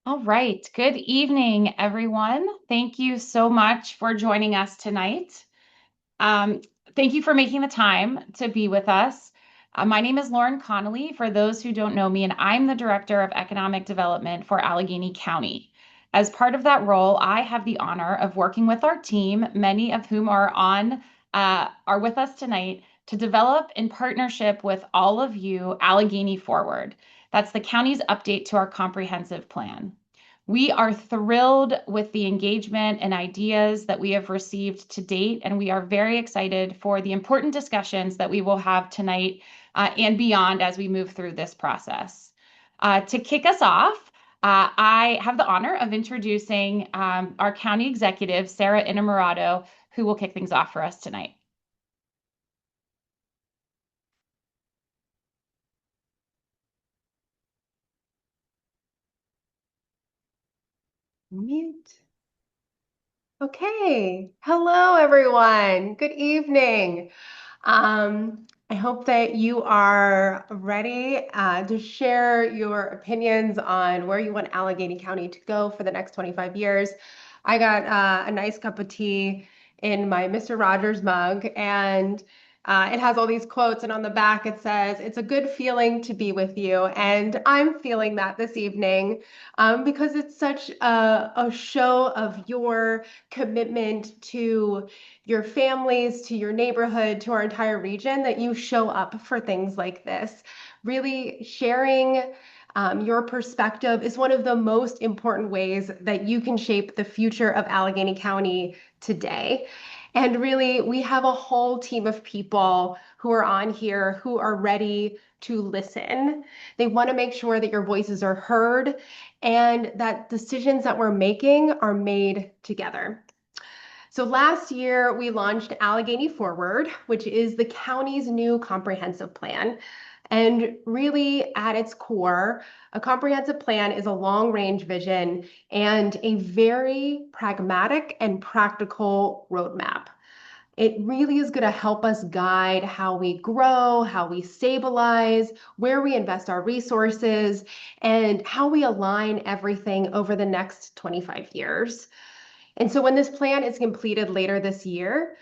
All right. Good evening, everyone. Thank you so much for joining us tonight. Um, Thank you for making the time to be with us. My name is Lauren Connolly, for those who don't know me, and I'm the Director of Economic Development for Allegheny County. As part of that role, I have the honor of working with our team, many of whom are with us tonight, to develop in partnership with all of you Allegheny Forward. That's the county's update to our comprehensive plan. We are thrilled with the engagement and ideas that we have received to date, and we are very excited for the important discussions that we will have tonight and beyond as we move through this process. To kick us off, I have the honor of introducing our county executive, Sara Innamorato, who will kick things off for us tonight. Mute. Okay. Hello, everyone. Good evening. I hope that you are ready to share your opinions on where you want Allegheny County to go for the next 25 years. I got a nice cup of tea in my Mr. Rogers mug, and it has all these quotes, and on the back it says, "It's a good feeling to be with you." And I'm feeling that this evening because it's such a show of your commitment to your families, to your neighborhood, to our entire region, that you show up for things like this. Really sharing your perspective is one of the most important ways that you can shape the future of Allegheny County today. And really, we have a whole team of people who are on here who are ready to listen. They want to make sure that your voices are heard and that decisions that we're making are made together. So last year, we launched Allegheny Forward, which is the county's new comprehensive plan. And really, at its core, a comprehensive plan is a long range vision and a very pragmatic and practical roadmap. It really is going to help us guide how we grow, how we stabilize, where we invest our resources, and how we align everything over the next 25 years. And so when this plan is completed later this year,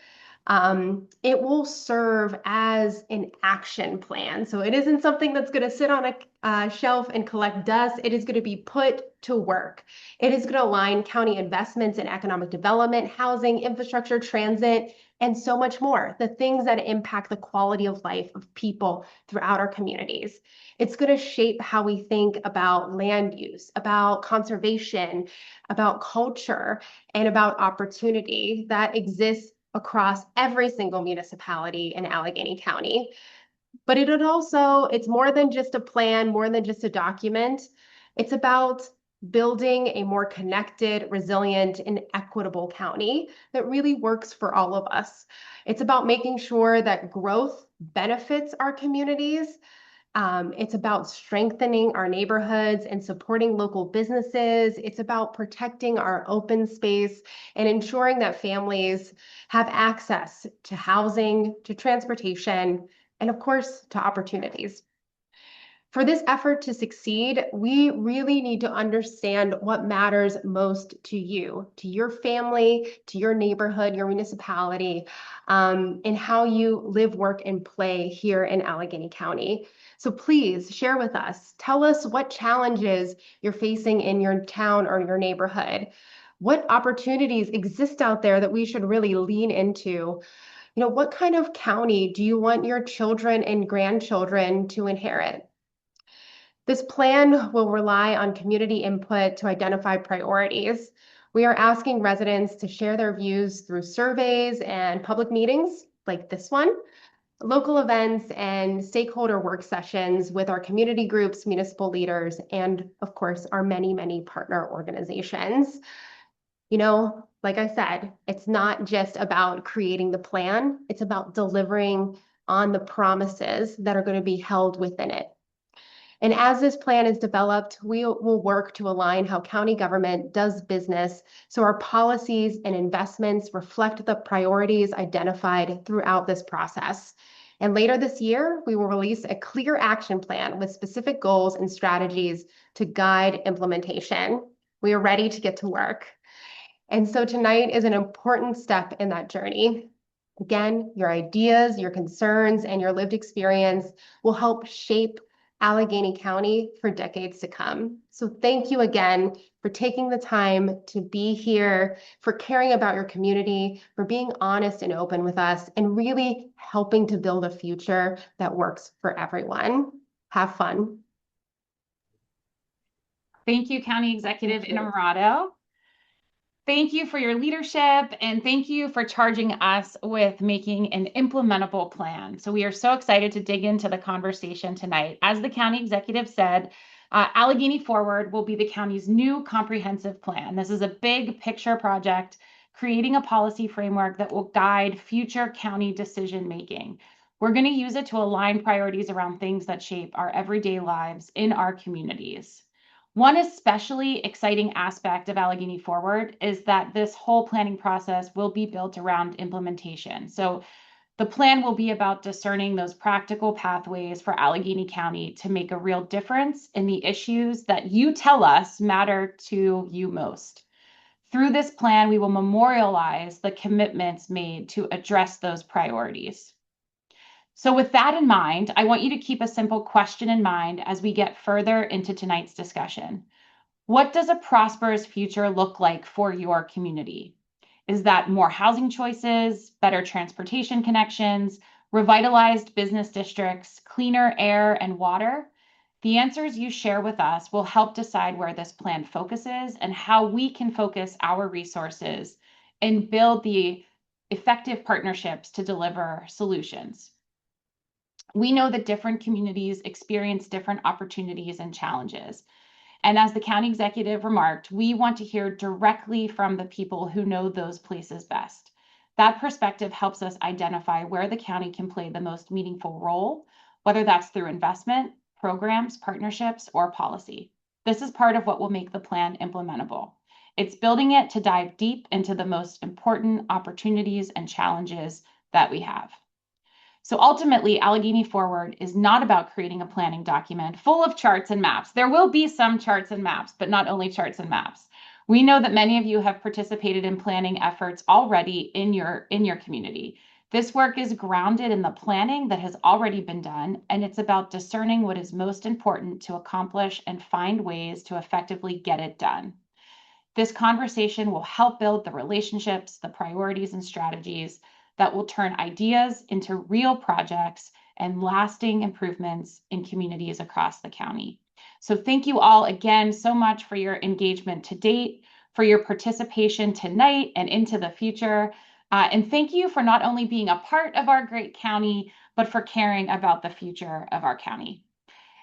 it will serve as an action plan. So it isn't something that's going to sit on a shelf and collect dust. It is going to be put to work. It is going to align county investments in economic development, housing, infrastructure, transit, and so much more. The things that impact the quality of life of people throughout our communities. It's going to shape how we think about land use, about conservation, about culture, and about opportunity that exists across every single municipality in Allegheny County. But it's more than just a plan, more than just a document. It's about building a more connected, resilient, and equitable county that really works for all of us. It's about making sure that growth benefits our communities. It's about strengthening our neighborhoods and supporting local businesses. It's about protecting our open space and ensuring that families have access to housing, to transportation, and of course, to opportunities. For this effort to succeed, we really need to understand what matters most to you, to your family, to your neighborhood, your municipality, and how you live, work, and play here in Allegheny County. So please share with us. Tell us what challenges you're facing in your town or your neighborhood. What opportunities exist out there that we should really lean into? What kind of county do you want your children and grandchildren to inherit? This plan will rely on community input to identify priorities. We are asking residents to share their views through surveys and public meetings like this one, local events, and stakeholder work sessions with our community groups, municipal leaders, and of course, our many, many partner organizations. Like I said, it's not just about creating the plan, it's about delivering on the promises that are going to be held within it. And as this plan is developed, we will work to align how county government does business so our policies and investments reflect the priorities identified throughout this process. And later this year, we will release a clear action plan with specific goals and strategies to guide implementation. We are ready to get to work. And so tonight is an important step in that journey. Again, your ideas, your concerns, and your lived experience will help shape Allegheny County for decades to come. So thank you again for taking the time to be here, for caring about your community, for being honest and open with us, and really helping to build a future that works for everyone. Have fun. Thank you, County Executive Thank you. Innamorato. Thank you for your leadership, and thank you for charging us with making an implementable plan. So we are so excited to dig into the conversation tonight. As the county executive said, Allegheny Forward will be the county's new comprehensive plan. This is a big picture project, creating a policy framework that will guide future county decision making. We're going to use it to align priorities around things that shape our everyday lives in our communities. One especially exciting aspect of Allegheny Forward is that this whole planning process will be built around implementation. So the plan will be about discerning those practical pathways for Allegheny County to make a real difference in the issues that you tell us matter to you most. Through this plan, we will memorialize the commitments made to address those priorities. So with that in mind, I want you to keep a simple question in mind as we get further into tonight's discussion. What does a prosperous future look like for your community? Is that more housing choices, better transportation connections, revitalized business districts, cleaner air and water? The answers you share with us will help decide where this plan focuses and how we can focus our resources and build the effective partnerships to deliver solutions. We know that different communities experience different opportunities and challenges. And as the county executive remarked, we want to hear directly from the people who know those places best. That perspective helps us identify where the county can play the most meaningful role, whether that's through investment, programs, partnerships, or policy. This is part of what will make the plan implementable. It's building it to dive deep into the most important opportunities and challenges that we have. So ultimately, Allegheny Forward is not about creating a planning document full of charts and maps. There will be some charts and maps, but not only charts and maps. We know that many of you have participated in planning efforts already in your community. This work is grounded in the planning that has already been done, and it's about discerning what is most important to accomplish and find ways to effectively get it done. This conversation will help build the relationships, the priorities, and strategies that will turn ideas into real projects and lasting improvements in communities across the county. So thank you all again so much for your engagement to date, for your participation tonight and into the future. And thank you for not only being a part of our great county, but for caring about the future of our county.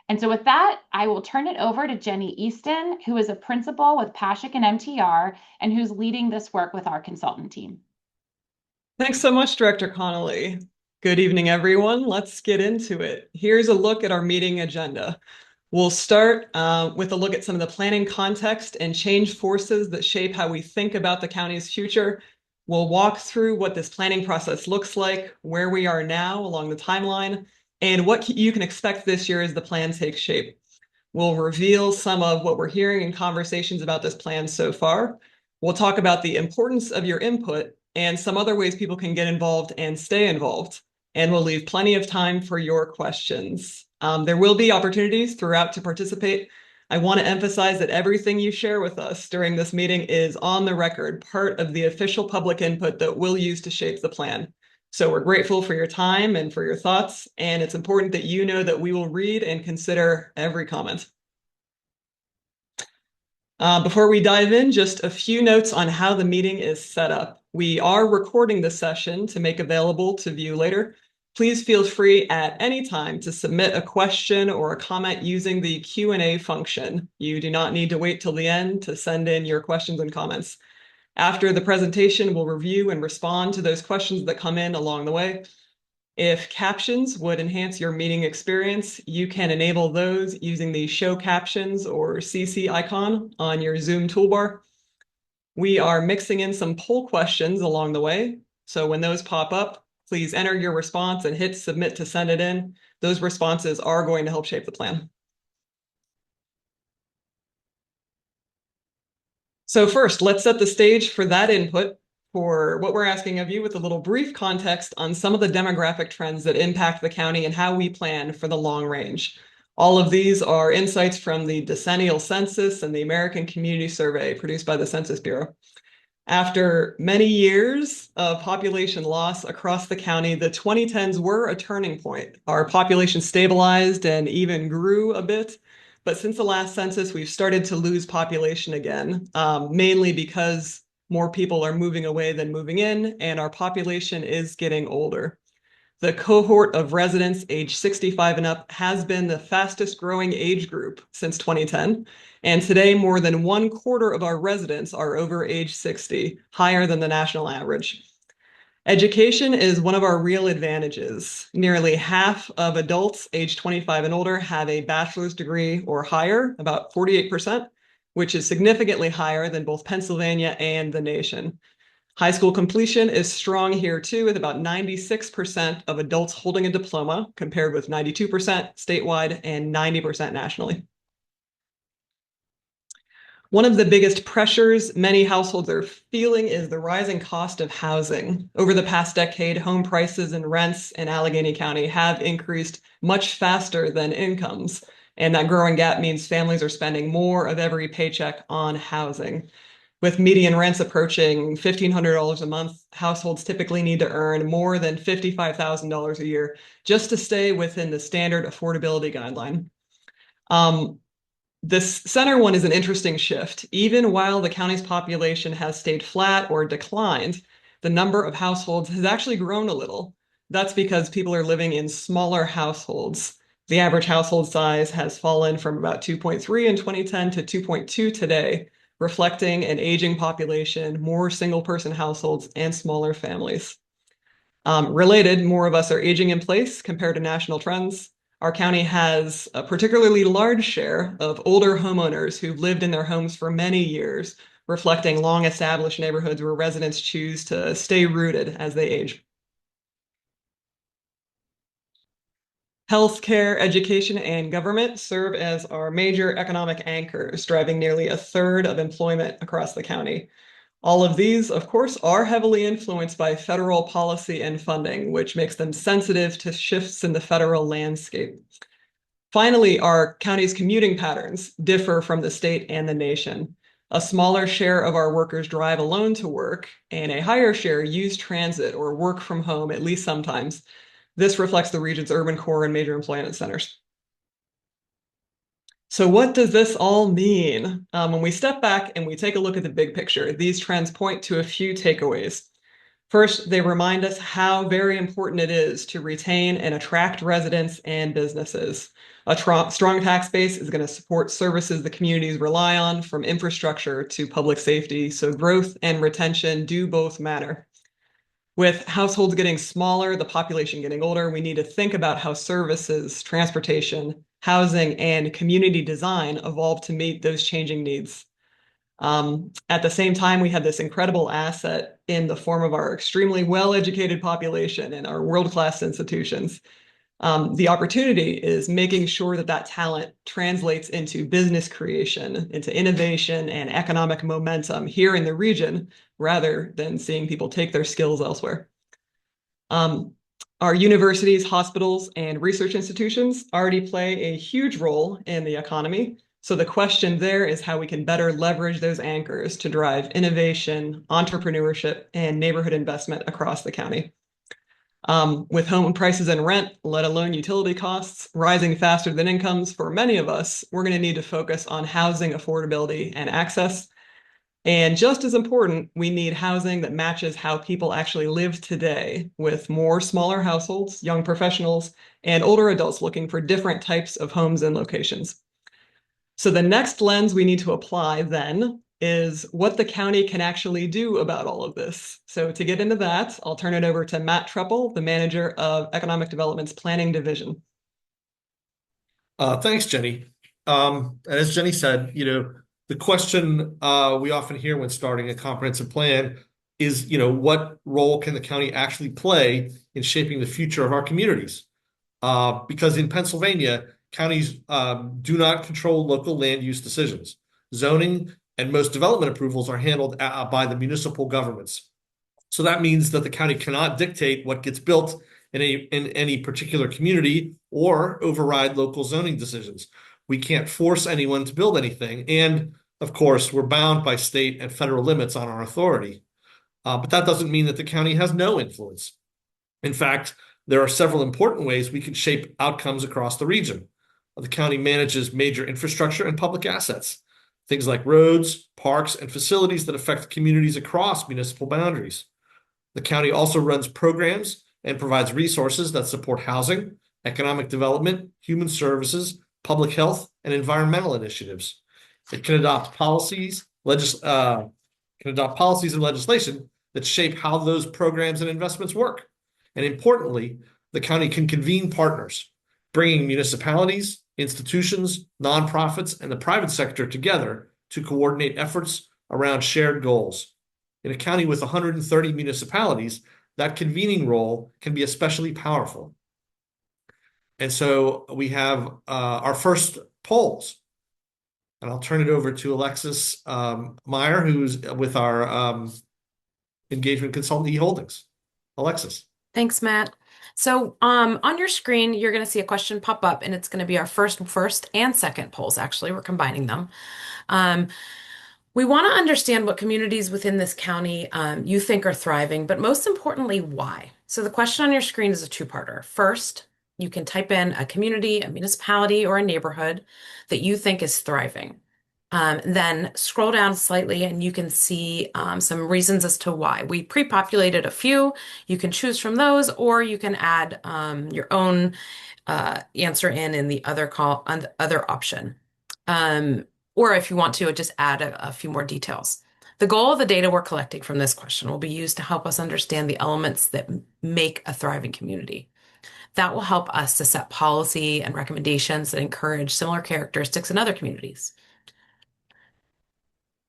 And so with that, I will turn it over to Jenny Easton, who is a principal with Pashick and MTR and who's leading this work with our consultant team. Thanks so much, Director Connolly. Good evening, everyone. Let's get into it. Here's a look at our meeting agenda. We'll start with a look at some of the planning context and change forces that shape how we think about the county's future. We'll walk through what this planning process looks like, where we are now along the timeline, and what you can expect this year as the plan takes shape. We'll reveal some of what we're hearing in conversations about this plan so far. We'll talk about the importance of your input and some other ways people can get involved and stay involved. And we'll leave plenty of time for your questions. There will be opportunities throughout to participate. I want to emphasize that everything you share with us during this meeting is on the record, part of the official public input that we'll use to shape the plan. So we're grateful for your time and for your thoughts, and it's important that you know that we will read and consider every comment. Before we dive in, just a few notes on how the meeting is set up. We are recording the session to make available to view later. Please feel free at any time to submit a question or a comment using the Q&A function. You do not need to wait till the end to send in your questions and comments. After the presentation, we'll review and respond to those questions that come in along the way. If captions would enhance your meeting experience, you can enable those using the Show Captions or CC icon on your Zoom toolbar. We are mixing in some poll questions along the way, so when those pop up, please enter your response and hit submit to send it in. Those responses are going to help shape the plan. So first, let's set the stage for that input for what we're asking of you with a little brief context on some of the demographic trends that impact the county and how we plan for the long range. All of these are insights from the decennial census and the American Community Survey produced by the Census Bureau. After many years of population loss across the county, the 2010s were a turning point. Our population stabilized and even grew a bit. But since the last census, we've started to lose population again, mainly because more people are moving away than moving in, and our population is getting older. The cohort of residents age 65 and up has been the fastest growing age group since 2010. And today, more than 1/4 of our residents are over age 60, higher than the national average. Education is one of our real advantages. Nearly half of adults age 25 and older have a bachelor's degree or higher, about 48%, which is significantly higher than both Pennsylvania and the nation. High school completion is strong here too, with about 96% of adults holding a diploma, compared with 92% statewide and 90% nationally. One of the biggest pressures many households are feeling is the rising cost of housing. Over the past decade, home prices and rents in Allegheny County have increased much faster than incomes. And that growing gap means families are spending more of every paycheck on housing. With median rents approaching $1,500 a month, households typically need to earn more than $55,000 a year just to stay within the standard affordability guideline. This center one is an interesting shift. Even while the county's population has stayed flat or declined, the number of households has actually grown a little. That's because people are living in smaller households. The average household size has fallen from about 2.3 in 2010 to 2.2 today, reflecting an aging population, more single-person households, and smaller families. Related, more of us are aging in place compared to national trends. Our county has a particularly large share of older homeowners who've lived in their homes for many years, reflecting long-established neighborhoods where residents choose to stay rooted as they age. Healthcare, education, and government serve as our major economic anchors, driving nearly a third of employment across the county. All of these, of course, are heavily influenced by federal policy and funding, which makes them sensitive to shifts in the federal landscape. Finally, our county's commuting patterns differ from the state and the nation. A smaller share of our workers drive alone to work, and a higher share use transit or work from home, at least sometimes. This reflects the region's urban core and major employment centers. So what does this all mean? When we step back and we take a look at the big picture, these trends point to a few takeaways. First, they remind us how very important it is to retain and attract residents and businesses. A strong tax base is going to support services the communities rely on, from infrastructure to public safety, so growth and retention do both matter. With households getting smaller, the population getting older, we need to think about how services, transportation, housing, and community design evolve to meet those changing needs. At the same time, we have this incredible asset in the form of our extremely well-educated population and our world-class institutions. The opportunity is making sure that that talent translates into business creation, into innovation and economic momentum here in the region, rather than seeing people take their skills elsewhere. Our universities, hospitals, and research institutions already play a huge role in the economy. So the question there is how we can better leverage those anchors to drive innovation, entrepreneurship, and neighborhood investment across the county. With home prices and rent, let alone utility costs, rising faster than incomes for many of us, we're going to need to focus on housing affordability and access. And just as important, we need housing that matches how people actually live today, with more smaller households, young professionals, and older adults looking for different types of homes and locations. So the next lens we need to apply then is what the county can actually do about all of this. So to get into that, I'll turn it over to Matt Treppel, the manager of Economic Development's Planning Division. Thanks, Jenny. As Jenny said, the question we often hear when starting a comprehensive plan is, what role can the county actually play in shaping the future of our communities? Because in Pennsylvania, counties do not control local land use decisions. Zoning and most development approvals are handled by the municipal governments. So that means that the county cannot dictate what gets built in any particular community or override local zoning decisions. We can't force anyone to build anything. And of course, we're bound by state and federal limits on our authority. But that doesn't mean that the county has no influence. In fact, there are several important ways we can shape outcomes across the region. The county manages major infrastructure and public assets, things like roads, parks, and facilities that affect communities across municipal boundaries. The county also runs programs and provides resources that support housing, economic development, human services, public health, and environmental initiatives. It can adopt policies and legislation that shape how those programs and investments work. And importantly, the county can convene partners, bringing municipalities, institutions, nonprofits, and the private sector together to coordinate efforts around shared goals. In a county with 130 municipalities, that convening role can be especially powerful. And so we have our first polls. And I'll turn it over to Alexis Meyer, who's with our engagement consultant, eHoldings. Alexis. Thanks, Matt. So on your screen, you're going to see a question pop up, and it's going to be our first and second polls. Actually, we're combining them. We want to understand what communities within this county you think are thriving, but most importantly, why. So the question on your screen is a two-parter. First, you can type in a community, a municipality, or a neighborhood that you think is thriving. Then scroll down slightly and you can see some reasons as to why. We pre-populated a few. You can choose from those, or you can add your own answer in the other option. Or if you want to, just add a few more details. The goal of the data we're collecting from this question will be used to help us understand the elements that make a thriving community. That will help us to set policy and recommendations that encourage similar characteristics in other communities.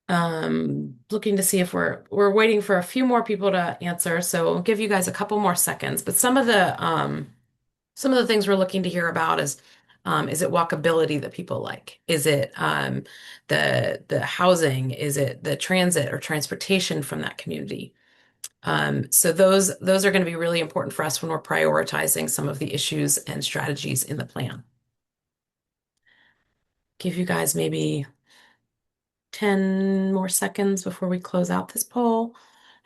Looking to see if we're waiting for a few more people to answer, so we'll give you guys a couple more seconds. But some of the things we're looking to hear about is it walkability that people like? Is it the housing? Is it the transit or transportation from that community? So those are going to be really important for us when we're prioritizing some of the issues and strategies in the plan. Give you guys maybe 10 more seconds before we close out this poll,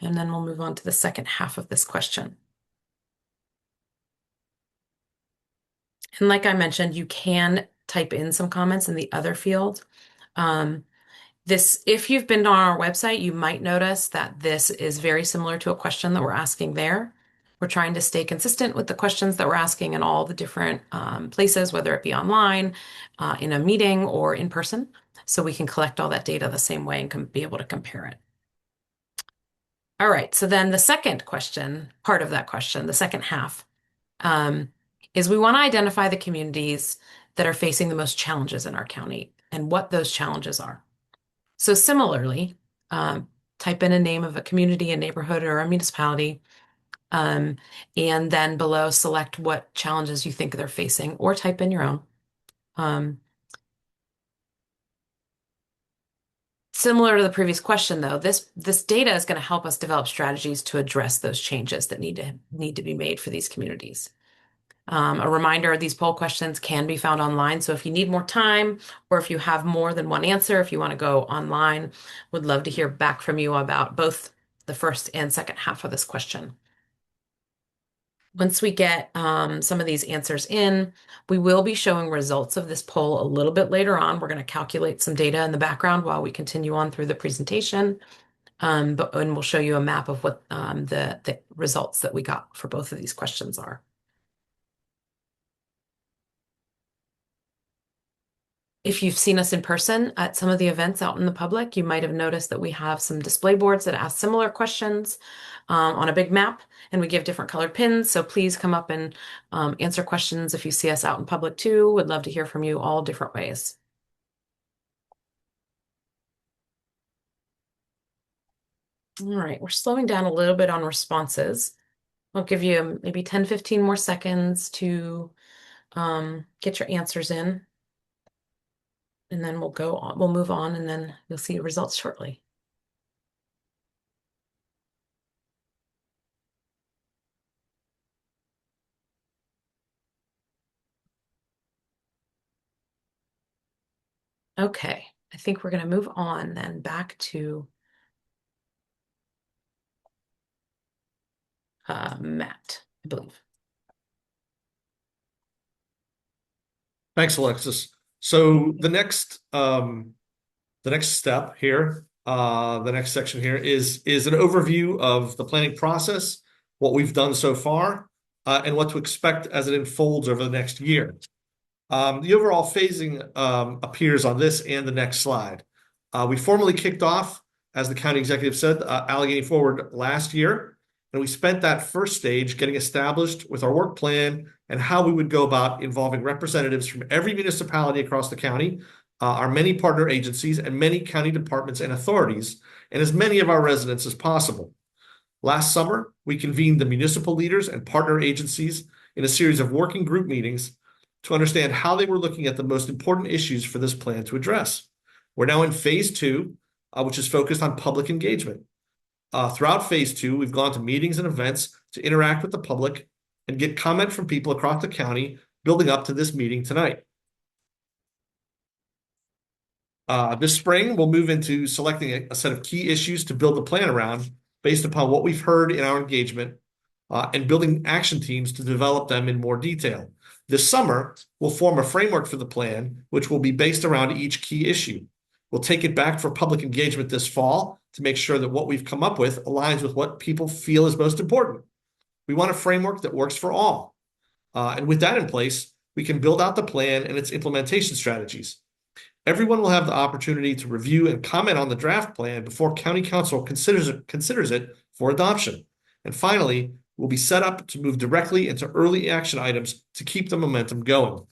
and then we'll move on to the second half of this question. And like I mentioned, you can type in some comments in the other field. If you've been on our website, you might notice that this is very similar to a question that we're asking there. We're trying to stay consistent with the questions that we're asking in all the different places, whether it be online, in a meeting, or in person, so we can collect all that data the same way and be able to compare it. All right, so then the second question, part of that question, the second half, is we want to identify the communities that are facing the most challenges in our county and what those challenges are. So similarly, type in a name of a community, a neighborhood, or a municipality, and then below select what challenges you think they're facing, or type in your own. Similar to the previous question, though, this data is going to help us develop strategies to address those changes that need to be made for these communities. A reminder, these poll questions can be found online, so if you need more time, or if you have more than one answer, if you want to go online, would love to hear back from you about both the first and second half of this question. Once we get some of these answers in, we will be showing results of this poll a little bit later on. We're going to calculate some data in the background while we continue on through the presentation, and we'll show you a map of what the results that we got for both of these questions are. If you've seen us in person at some of the events out in the public, you might have noticed that we have some display boards that ask similar questions on a big map, and we give different colored pins. So please come up and answer questions if you see us out in public too. Would love to hear from you all different ways. All right, we're slowing down a little bit on responses. I'll give you maybe 10, 15 more seconds to get your answers in. And then we'll go on, we'll move on, and then you'll see the results shortly. Okay, I think we're going to move on then back to Matt, I believe. Thanks, Alexis. So the next step here, the next section here is an overview of the planning process, what we've done so far, and what to expect as it unfolds over the next year. The overall phasing appears on this and the next slide. We formally kicked off, as the county executive said, Allegheny Forward last year, and we spent that first stage getting established with our work plan and how we would go about involving representatives from every municipality across the county, our many partner agencies, and many county departments and authorities, and as many of our residents as possible. Last summer, we convened the municipal leaders and partner agencies in a series of working group meetings to understand how they were looking at the most important issues for this plan to address. We're now in phase two, which is focused on public engagement. Throughout phase two, we've gone to meetings and events to interact with the public and get comment from people across the county, building up to this meeting tonight. This spring, we'll move into selecting a set of key issues to build the plan around based upon what we've heard in our engagement, and building action teams to develop them in more detail. This summer, we'll form a framework for the plan, which will be based around each key issue. We'll take it back for public engagement this fall to make sure that what we've come up with aligns with what people feel is most important. We want a framework that works for all. And with that in place, we can build out the plan and its implementation strategies. Everyone will have the opportunity to review and comment on the draft plan before County Council considers it for adoption. And finally, we'll be set up to move directly into early action items to keep the momentum going.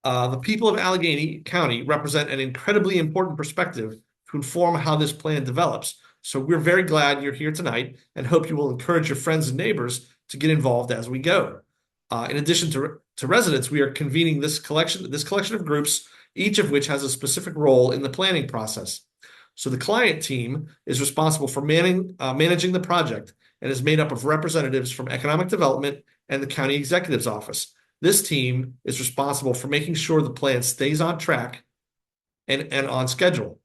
The people of Allegheny County represent an incredibly important perspective to inform how this plan develops. So we're very glad you're here tonight and hope you will encourage your friends and neighbors to get involved as we go. In addition to residents, we are convening this collection of groups, each of which has a specific role in the planning process. So the client team is responsible for managing the project and is made up of representatives from economic development and the county executive's office. This team is responsible for making sure the plan stays on track and on schedule.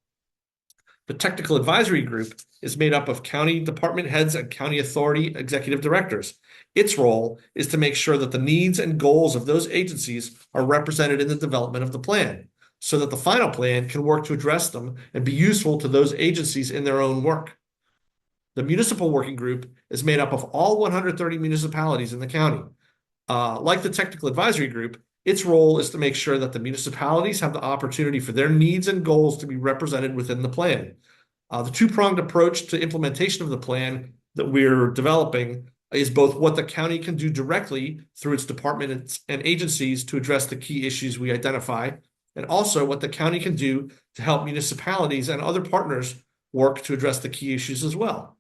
The technical advisory group is made up of county department heads and county authority executive directors. Its role is to make sure that the needs and goals of those agencies are represented in the development of the plan, so that the final plan can work to address them and be useful to those agencies in their own work. The municipal working group is made up of all 130 municipalities in the county. Like the technical advisory group, its role is to make sure that the municipalities have the opportunity for their needs and goals to be represented within the plan. The two-pronged approach to implementation of the plan that we're developing is both what the county can do directly through its departments and agencies to address the key issues we identify, and also what the county can do to help municipalities and other partners work to address the key issues as well.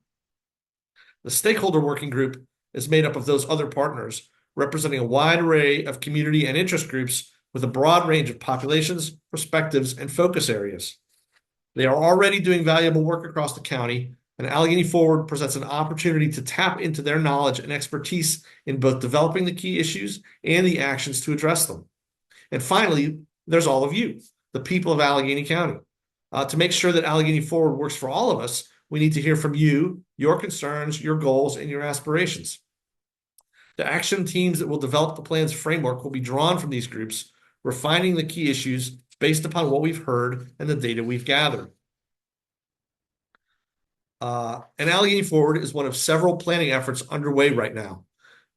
The stakeholder working group is made up of those other partners, representing a wide array of community and interest groups with a broad range of populations, perspectives, and focus areas. They are already doing valuable work across the county, and Allegheny Forward presents an opportunity to tap into their knowledge and expertise in both developing the key issues and the actions to address them. And finally, there's all of you, the people of Allegheny County. To make sure that Allegheny Forward works for all of us, we need to hear from you, your concerns, your goals, and your aspirations. The action teams that will develop the plan's framework will be drawn from these groups, refining the key issues based upon what we've heard and the data we've gathered. And Allegheny Forward is one of several planning efforts underway right now.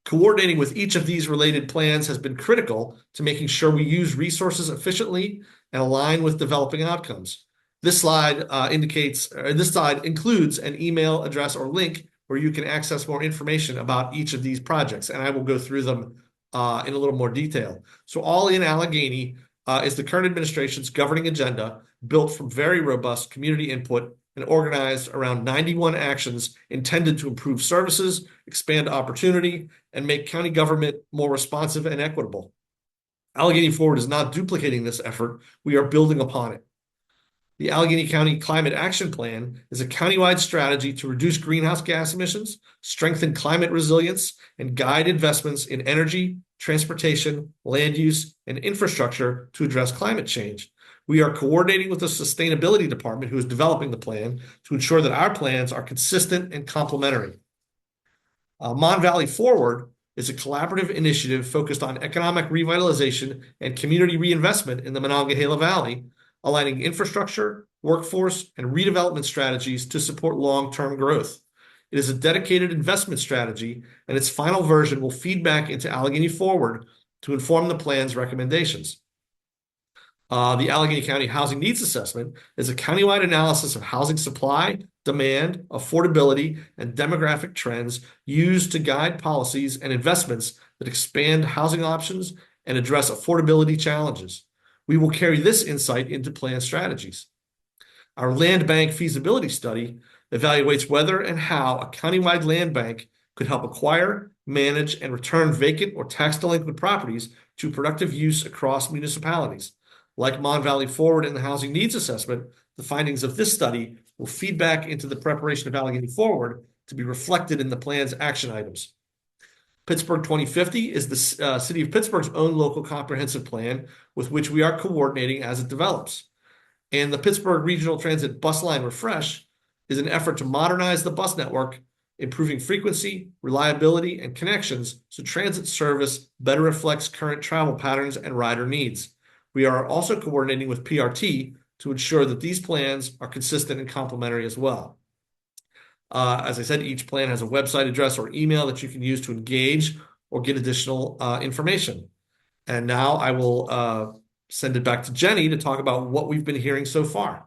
Coordinating with each of these related plans has been critical to making sure we use resources efficiently and align with developing outcomes. This slide includes an email address or link where you can access more information about each of these projects, and I will go through them in a little more detail. So All in Allegheny is the current administration's governing agenda, built from very robust community input and organized around 91 actions intended to improve services, expand opportunity, and make county government more responsive and equitable. Allegheny Forward is not duplicating this effort. We are building upon it. The Allegheny County Climate Action Plan is a countywide strategy to reduce greenhouse gas emissions, strengthen climate resilience, and guide investments in energy, transportation, land use, and infrastructure to address climate change. We are coordinating with the Sustainability Department, who is developing the plan, to ensure that our plans are consistent and complementary. Mon Valley Forward is a collaborative initiative focused on economic revitalization and community reinvestment in the Monongahela Valley, aligning infrastructure, workforce, and redevelopment strategies to support long-term growth. It is a dedicated investment strategy, and its final version will feed back into Allegheny Forward to inform the plan's recommendations. The Allegheny County Housing Needs Assessment is a countywide analysis of housing supply, demand, affordability, and demographic trends used to guide policies and investments that expand housing options and address affordability challenges. We will carry this insight into plan strategies. Our land bank feasibility study evaluates whether and how a countywide land bank could help acquire, manage, and return vacant or tax-delinquent properties to productive use across municipalities. Like Mon Valley Forward and the Housing Needs Assessment, the findings of this study will feed back into the preparation of Allegheny Forward to be reflected in the plan's action items. Pittsburgh 2050 is the City of Pittsburgh's own local comprehensive plan with which we are coordinating as it develops. And the Pittsburgh Regional Transit Bus Line Refresh is an effort to modernize the bus network, improving frequency, reliability, and connections so transit service better reflects current travel patterns and rider needs. We are also coordinating with PRT to ensure that these plans are consistent and complementary as well. As I said, each plan has a website address or email that you can use to engage or get additional information. And now I will send it back to Jenny to talk about what we've been hearing so far.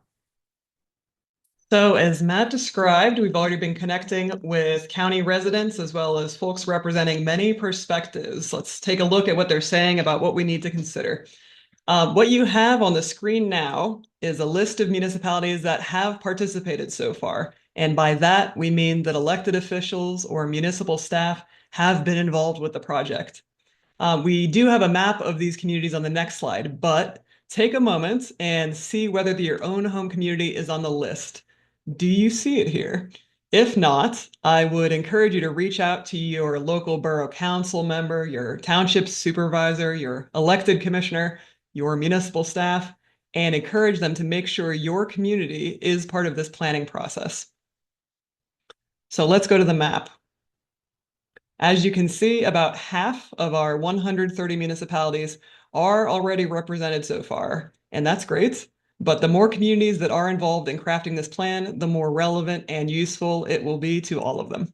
So as Matt described, we've already been connecting with county residents as well as folks representing many perspectives. Let's take a look at what they're saying about what we need to consider. What you have on the screen now is a list of municipalities that have participated so far. And by that, we mean that elected officials or municipal staff have been involved with the project. We do have a map of these communities on the next slide, but take a moment and see whether your own home community is on the list. Do you see it here? If not, I would encourage you to reach out to your local borough council member, your township supervisor, your elected commissioner, your municipal staff, and encourage them to make sure your community is part of this planning process. So let's go to the map. As you can see, about half of our 130 municipalities are already represented so far, and that's great. But the more communities that are involved in crafting this plan, the more relevant and useful it will be to all of them.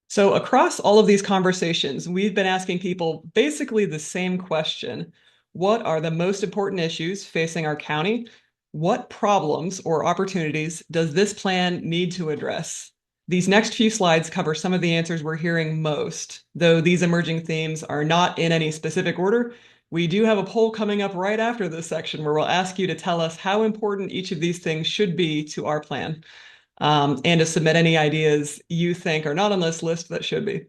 So across all of these conversations, we've been asking people basically the same question. What are the most important issues facing our county? What problems or opportunities does this plan need to address? These next few slides cover some of the answers we're hearing most, though these emerging themes are not in any specific order. We do have a poll coming up right after this section where we'll ask you to tell us how important each of these things should be to our plan, and to submit any ideas you think are not on this list that should be.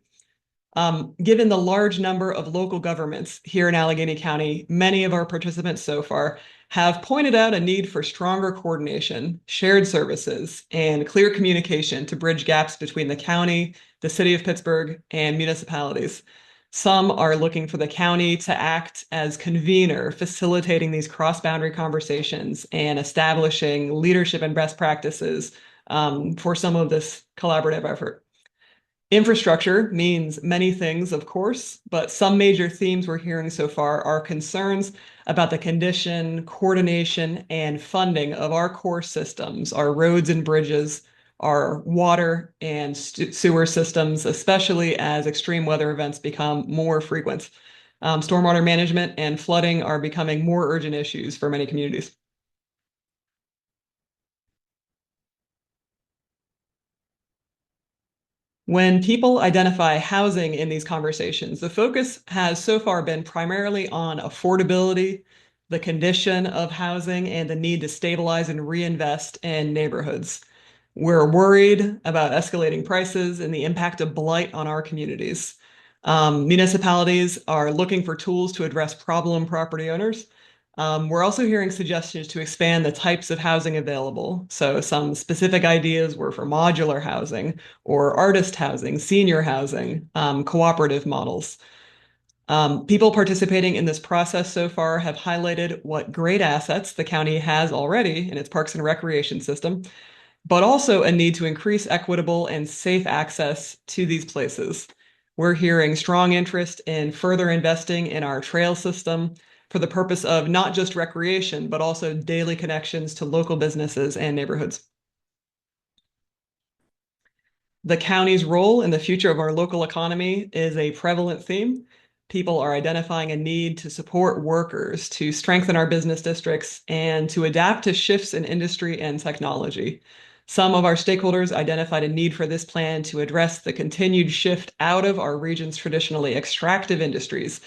Given the large number of local governments here in Allegheny County, many of our participants so far have pointed out a need for stronger coordination, shared services, and clear communication to bridge gaps between the county, the city of Pittsburgh, and municipalities. Some are looking for the county to act as convener, facilitating these cross-boundary conversations and establishing leadership and best practices for some of this collaborative effort. Infrastructure means many things, of course, but some major themes we're hearing so far are concerns about the condition, coordination, and funding of our core systems, our roads and bridges, our water and sewer systems, especially as extreme weather events become more frequent. Stormwater management and flooding are becoming more urgent issues for many communities. When people identify housing in these conversations, the focus has so far been primarily on affordability, the condition of housing, and the need to stabilize and reinvest in neighborhoods. We're worried about escalating prices and the impact of blight on our communities. Municipalities are looking for tools to address problem property owners. We're also hearing suggestions to expand the types of housing available. So some specific ideas were for modular housing or artist housing, senior housing, cooperative models. People participating in this process so far have highlighted what great assets the county has already in its parks and recreation system, but also a need to increase equitable and safe access to these places. We're hearing strong interest in further investing in our trail system for the purpose of not just recreation, but also daily connections to local businesses and neighborhoods. The county's role in the future of our local economy is a prevalent theme. People are identifying a need to support workers, to strengthen our business districts, and to adapt to shifts in industry and technology. Some of our stakeholders identified a need for this plan to address the continued shift out of our region's traditionally extractive industries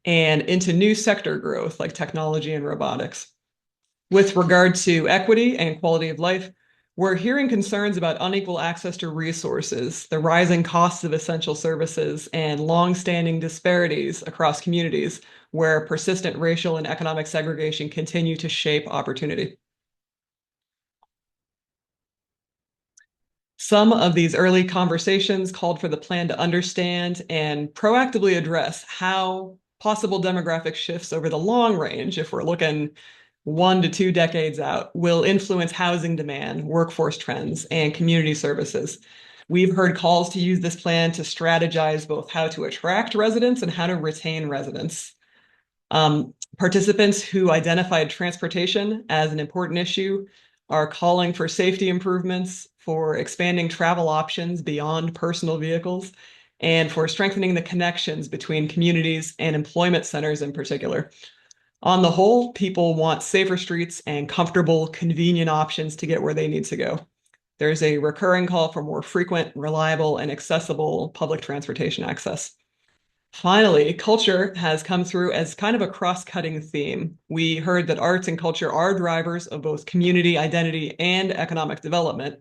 and into new sector growth like technology and robotics. With regard to equity and quality of life, we're hearing concerns about unequal access to resources, the rising costs of essential services, and long-standing disparities across communities where persistent racial and economic segregation continue to shape opportunity. Some of these early conversations called for the plan to understand and proactively address how possible demographic shifts over the long range, if we're looking 1 to 2 decades out, will influence housing demand, workforce trends, and community services. We've heard calls to use this plan to strategize both how to attract residents and how to retain residents. Participants who identified transportation as an important issue are calling for safety improvements, for expanding travel options beyond personal vehicles, and for strengthening the connections between communities and employment centers in particular. On the whole, people want safer streets and comfortable, convenient options to get where they need to go. There's a recurring call for more frequent, reliable, and accessible public transportation access. Finally, culture has come through as kind of a cross-cutting theme. We heard that arts and culture are drivers of both community identity and economic development.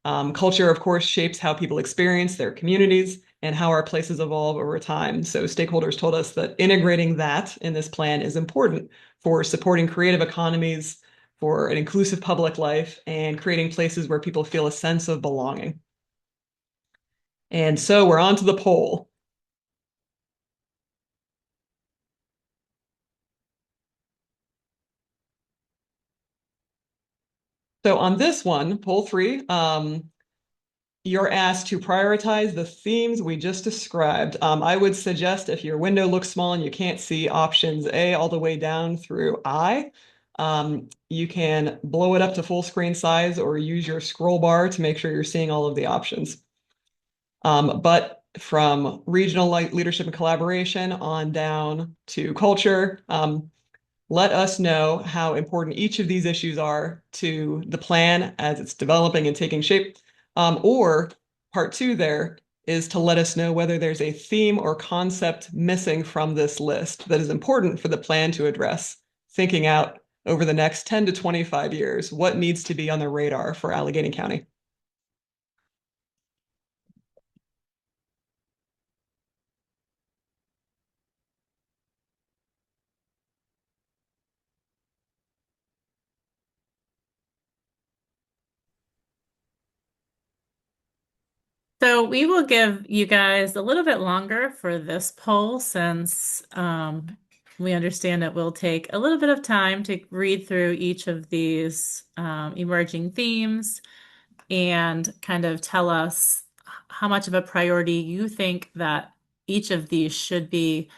Culture, of course, shapes how people experience their communities and how our places evolve over time. So stakeholders told us that integrating that in this plan is important for supporting creative economies, for an inclusive public life, and creating places where people feel a sense of belonging. And so we're on to the poll. So on this one, poll 3, you're asked to prioritize the themes we just described. I would suggest if your window looks small and you can't see options A all the way down through I, you can blow it up to full screen size or use your scroll bar to make sure you're seeing all of the options. But from regional leadership and collaboration on down to culture, let us know how important each of these issues are to the plan as it's developing and taking shape. Or part 2 there is to let us know whether there's a theme or concept missing from this list that is important for the plan to address, thinking out over the next 10 to 25 years, what needs to be on the radar for Allegheny County. So we will give you guys a little bit longer for this poll since we understand it will take a little bit of time to read through each of these emerging themes and kind of tell us how much of a priority you think that each of these should be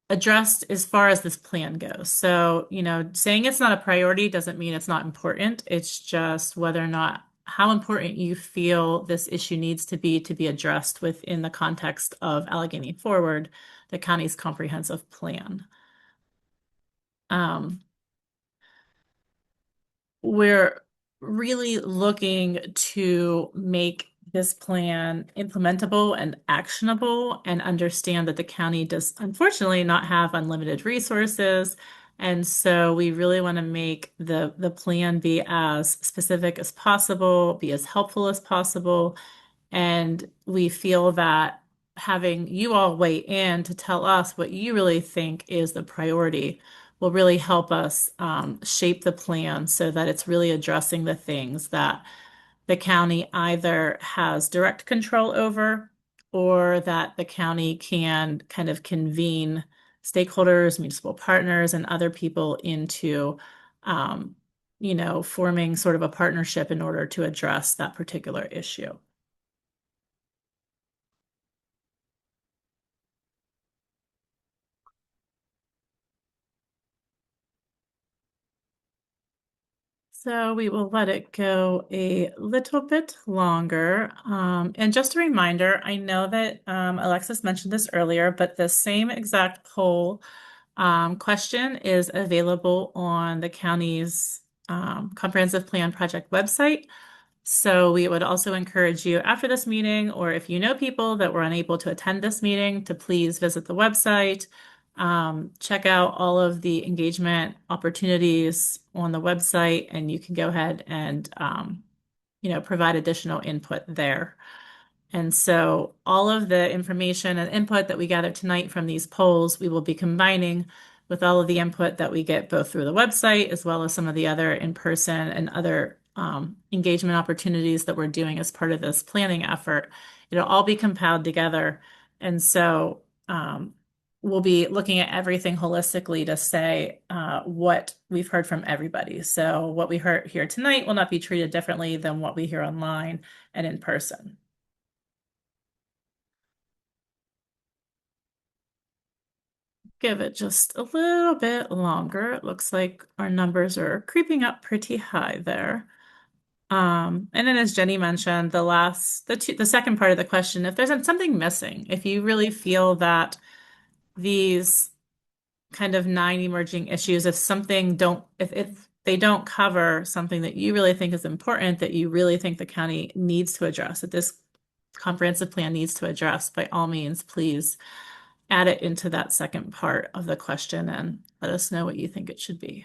addressed as far as this plan goes. So, saying it's not a priority doesn't mean it's not important. It's just whether or not how important you feel this issue needs to be addressed within the context of Allegheny Forward, the county's comprehensive plan. We're really looking to make this plan implementable and actionable, and understand that the county does unfortunately not have unlimited resources. And so we really want to make the plan be as specific as possible, be as helpful as possible. And we feel that having you all weigh in to tell us what you really think is the priority will really help us shape the plan so that it's really addressing the things that the county either has direct control over, or that the county can kind of convene stakeholders, municipal partners, and other people into, forming sort of a partnership in order to address that particular issue. So we will let it go a little bit longer. And just a reminder, I know that Alexis mentioned this earlier, but the same exact poll question is available on the county's comprehensive plan project website. So we would also encourage you after this meeting, or if you know people that were unable to attend this meeting, to please visit the website. Check out all of the engagement opportunities on the website, and you can go ahead and provide additional input there. And so all of the information and input that we gather tonight from these polls, we will be combining with all of the input that we get both through the website as well as some of the other in-person and other engagement opportunities that we're doing as part of this planning effort. It'll all be compiled together. And so we'll be looking at everything holistically to say what we've heard from everybody. So what we heard here tonight will not be treated differently than what we hear online and in person. Give it just a little bit longer. It looks like our numbers are creeping up pretty high there. And then as Jenny mentioned, the second part of the question, if there's something missing, if you really feel that these kind of 9 emerging issues, if they don't cover something that you really think is important, that you really think the county needs to address, that this comprehensive plan needs to address, by all means, please add it into that second part of the question and let us know what you think it should be.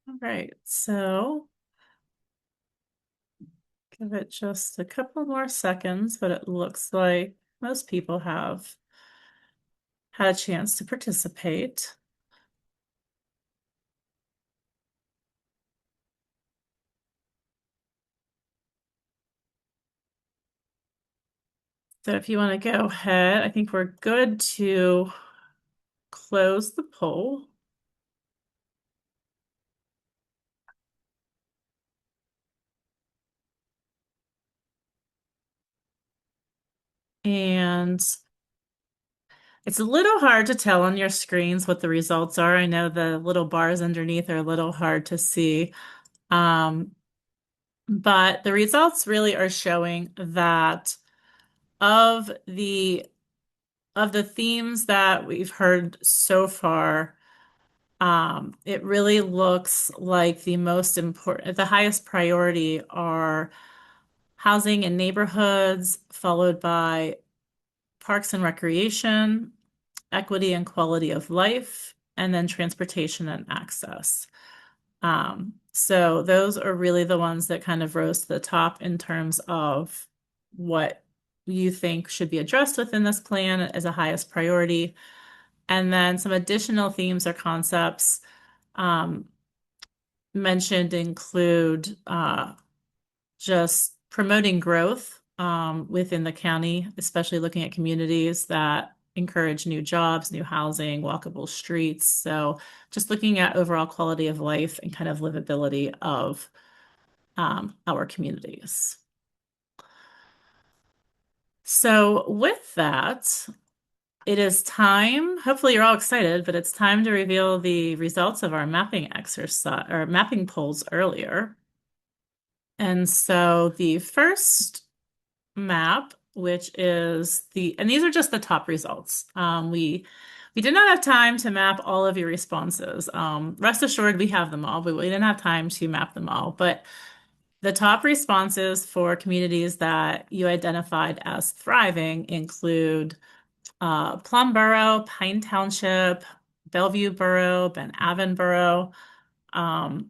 All right, so give it just a couple more seconds, but it looks like most people have had a chance to participate. So if you want to go ahead, I think we're good to close the poll. And it's a little hard to tell on your screens what the results are. I know the little bars underneath are a little hard to see. But the results really are showing that of the themes that we've heard so far, it really looks like the highest priority are housing and neighborhoods, followed by parks and recreation, equity and quality of life, and then transportation and access. So those are really the ones that kind of rose to the top in terms of what you think should be addressed within this plan as a highest priority. And then some additional themes or concepts mentioned include just promoting growth within the county, especially looking at communities that encourage new jobs, new housing, walkable streets. So just looking at overall quality of life and kind of livability of our communities. So with that, it is time, hopefully you're all excited, but it's time to reveal the results of our mapping exercise or mapping polls earlier. And so the first map which is and these are just the top results. We did not have time to map all of your responses. Rest assured, we have them all, but we didn't have time to map them all. But the top responses for communities that you identified as thriving include Plum Borough, Pine Township, Bellevue Borough, Ben Avon Borough, Mount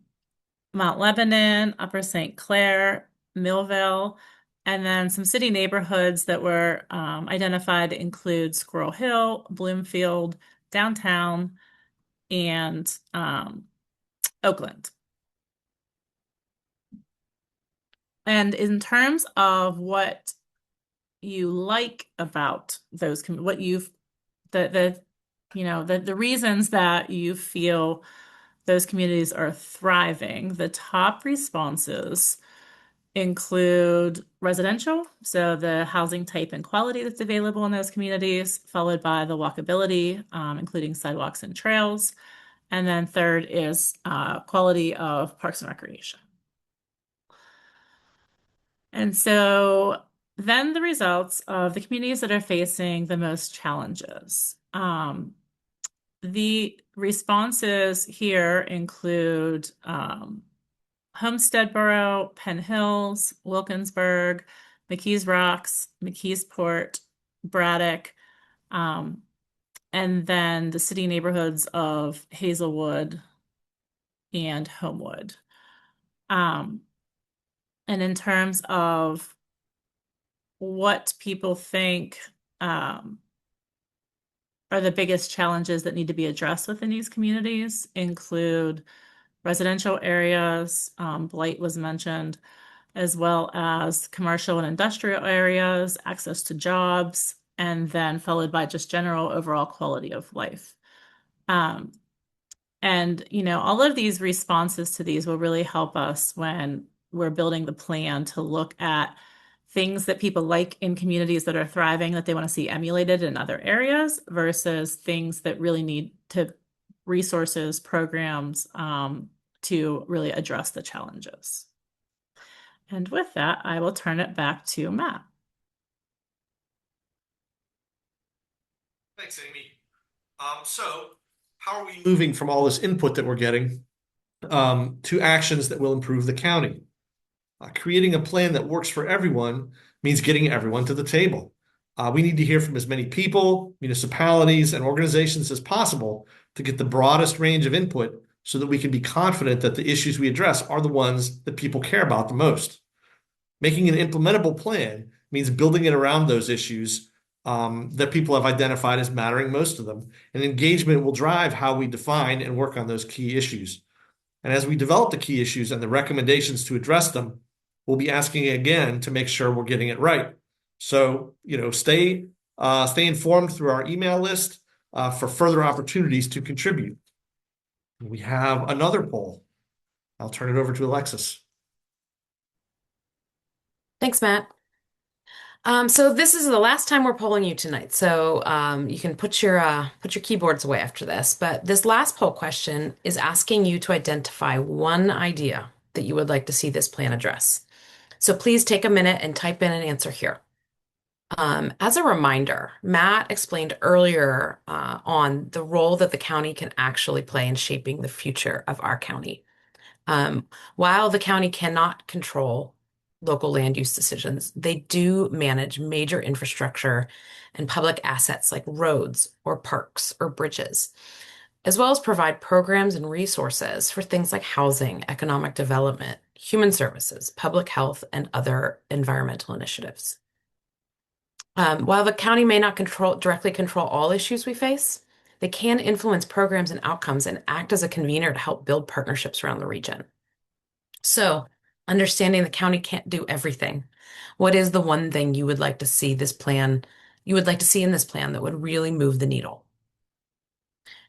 Lebanon, Upper St. Clair, Millville, and then some city neighborhoods that were identified include Squirrel Hill, Bloomfield, Downtown, and Oakland. And in terms of what you like about those, what you've, the reasons that you feel those communities are thriving, the top responses include residential, so the housing type and quality that's available in those communities, followed by the walkability, including sidewalks and trails. And then third is quality of parks and recreation. And so then the results of the communities that are facing the most challenges. The responses here include Homestead Borough, Penn Hills, Wilkinsburg, McKees Rocks, McKeesport, Braddock, and then the city neighborhoods of Hazelwood and Homewood. And in terms of what people think are the biggest challenges that need to be addressed within these communities include residential areas, blight was mentioned, as well as commercial and industrial areas, access to jobs, and then followed by just general overall quality of life. And, all of these responses to these will really help us when we're building the plan to look at things that people like in communities that are thriving that they want to see emulated in other areas versus things that really need to resources, programs to really address the challenges. And with that, I will turn it back to Matt. Thanks, Amy. So how are we moving from all this input that we're getting to actions that will improve the county? Creating a plan that works for everyone means getting everyone to the table. We need to hear from as many people, municipalities, and organizations as possible to get the broadest range of input so that we can be confident that the issues we address are the ones that people care about the most. Making an implementable plan means building it around those issues that people have identified as mattering most to them. And engagement will drive how we define and work on those key issues. And as we develop the key issues and the recommendations to address them, we'll be asking again to make sure we're getting it right. So, stay informed through our email list for further opportunities to contribute. We have another poll. I'll turn it over to Alexis. Thanks, Matt. So this is the last time we're polling you tonight. So you can put your keyboards away after this. But this last poll question is asking you to identify one idea that you would like to see this plan address. So please take a minute and type in an answer here. As a reminder, Matt explained earlier on the role that the county can actually play in shaping the future of our county. While the county cannot control local land use decisions, they do manage major infrastructure and public assets like roads or parks or bridges, as well as provide programs and resources for things like housing, economic development, human services, public health, and other environmental initiatives. While the county may not directly control all issues we face, they can influence programs and outcomes and act as a convener to help build partnerships around the region. So, understanding the county can't do everything, what is the one thing you would like to see in this plan that would really move the needle?